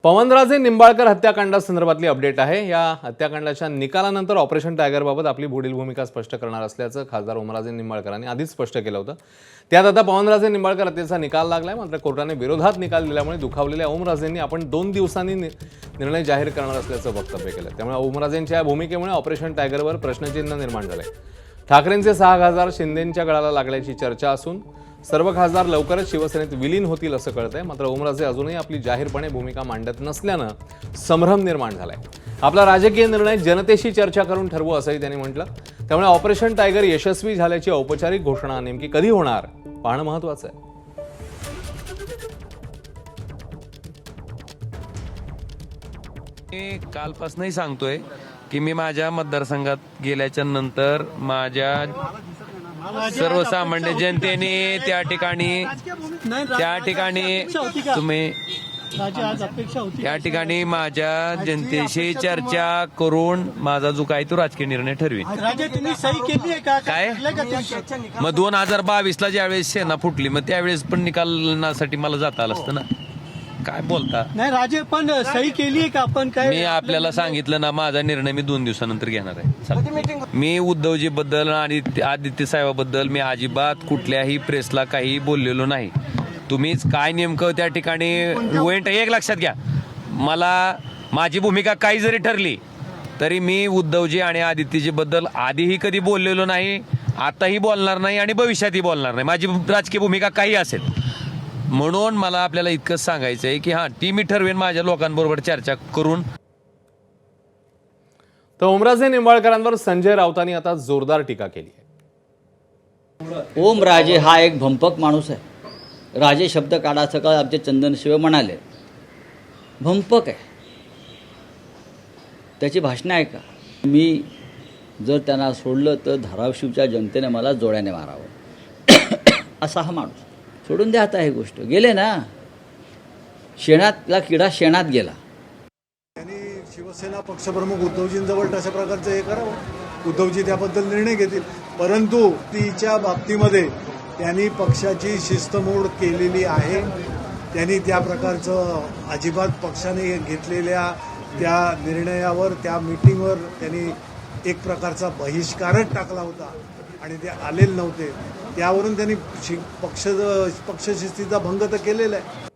Pawanraje Nimbalkar हत्याकांडासंदर्भातली update आहे। या हत्याकांडाच्या निकालानंतर ऑपरेशन टायगरबाबत आपली पुढील भूमिका स्पष्ट करणार असल्याचं खासदार ओमराजे निंबाळकरांनी आधीच स्पष्ट केलं होतं। त्यात आता पवनराजे निंबाळकर हत्येचा निकाल लागलाय, मात्र कोर्टाने विरोधात निकाल दिल्यामुळे दुखावलेल्या ओमराजेंनी आपण 2 दिवसांनी निर्णय जाहीर करणार असल्याचं वक्तव्य केलं। त्यामुळे ओमराजेंच्या या भूमिकेमुळे ऑपरेशन टायगरवर प्रश्नचिन्ह निर्माण झालंय। ठाकरेंचे 6 खासदार शिंदेंच्या गळाला लागल्याची चर्चा असून सर्व खासदार लवकरच शिवसेनेत विलीन होतील असं कळतंय। मात्र ओमराजे अजूनही आपली जाहीरपणे भूमिका मांडत नसल्यानं संभ्रम निर्माण झालाय। आपला राजकीय निर्णय जनतेशी चर्चा करून ठरवू असंही त्यांनी म्हटलं। त्यामुळे ऑपरेशन टायगर यशस्वी झाल्याची औपचारिक घोषणा नेमकी कधी होणार पाहणं महत्त्वाचं आहे। मी कालपासूनही सांगतोय की मी माझ्या मतदारसंघात गेल्याच्या नंतर माझ्या सर्वसामान्य जनतेने त्या ठिकाणी माझ्या जनतेशी चर्चा करून माझा जो काही तो राजकीय निर्णय ठरवेल। काय मग 2022ला ज्यावेळेस सेना फुटली मग त्यावेळेस पण निकालासाठी मला जाता आलं असतं ना। काय बोलता नाही राजे, पण सही केली का आपण? काय मी आपल्याला सांगितलं ना, माझा निर्णय मी 2 दिवसानंतर घेणार आहे। मी उद्धवजी बद्दल आणि आदित्य साहेबाबद्दल मी अजिबात कुठल्याही प्रेसला काही बोललेलो नाही। तुम्हीच काय नेमकं त्या ठिकाणी एक लक्षात घ्या, मला माझी भूमिका काही जरी ठरली तरी मी उद्धवजी आणि आदित्यजी बद्दल आधीही कधी बोललेलो नाही, आताही बोलणार नाही आणि भविष्यातही बोलणार नाही। माझी राजकीय भूमिका काही असेल म्हणून मला आपल्याला इतकंच सांगायचं आहे की ती मी ठरवेन माझ्या लोकांबरोबर चर्चा करून। तर ओमराजे निंबाळकरांवर संजय राऊतांनी आता जोरदार टीका केली आहे। ओमराजे हा एक भंपक माणूस आहे। राजे शब्द काढायचं का आमचे चंदनशिव म्हणाले, भंपक आहे। त्याची भाषणं आहे का? मी जर त्यांना सोडलं तर धाराशिवच्या जनतेने मला जोड्याने मारावं असा हा माणूस। सोडून द्या आता ही गोष्ट, गेले ना, शेणातला किडा शेणात गेला। त्यांनी शिवसेना पक्षप्रमुख उद्धवजींजवळ तशा प्रकारचं हे करावं, उद्धवजी त्याबद्दल निर्णय घेतील। परंतु तिच्या बाबतीमध्ये त्यांनी पक्षाची शिस्तमोड केलेली आहे। त्यांनी त्या प्रकारचं अजिबात पक्षाने घेतलेल्या त्या निर्णयावर, त्या मीटिंगवर त्यांनी एक प्रकारचा बहिष्कारच टाकला होता आणि ते आलेले नव्हते। त्यावरून त्यांनी पक्षशिस्तीचा भंग तर केलेला आहे।